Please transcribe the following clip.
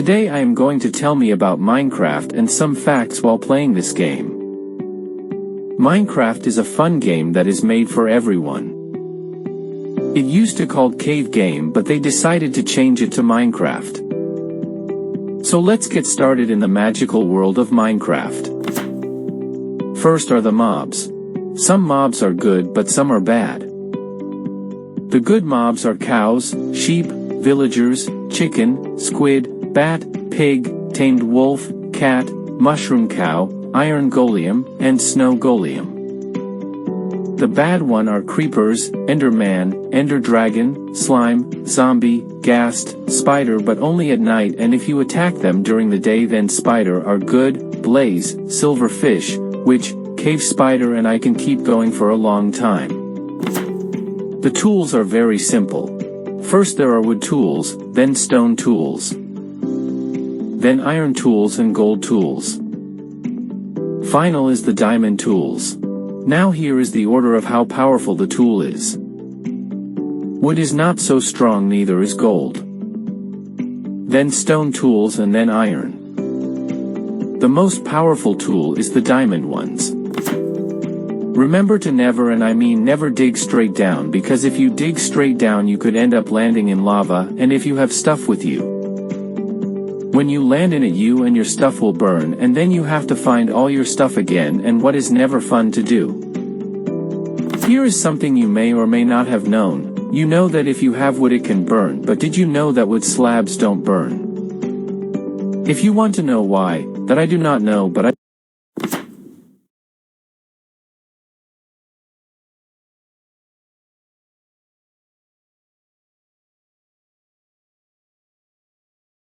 Today I am going to tell me about Minecraft and some facts while playing this game. Minecraft is a fun game that is made for everyone. It used to called Cave Game, but they decided to change it to Minecraft. So let's get started in the magical world of Minecraft. First are the mobs. Some mobs are good but some are bad. The good mobs are cows, sheep, villagers, chicken, squid, bat, pig, tamed wolf, cat, mushroom cow, iron golem, and snow golem. The bad one are creepers, enderman, ender dragon, slime, zombie, ghast, spider, but only at night, and if you attack them during the day then spider are good, blaze, silverfish, witch, cave spider, and I can keep going for a long time. The tools are very simple. First there are wood tools, then stone tools, then iron tools and gold tools. Final is the diamond tools. Now here is the order of how powerful the tool is. Wood is not so strong, neither is gold. Then stone tools and then iron. The most powerful tool is the diamond ones. Remember to never, and I mean never, dig straight down, because if you dig straight down you could end up landing in lava, and if you have stuff with you, when you land in it you and your stuff will burn, and then you have to find all your stuff again, and what is never fun to do. Here is something you may or may not have known. You know that if you have wood it can burn, but did you know that wood slabs don't burn? If you want to know why, that I do not know, but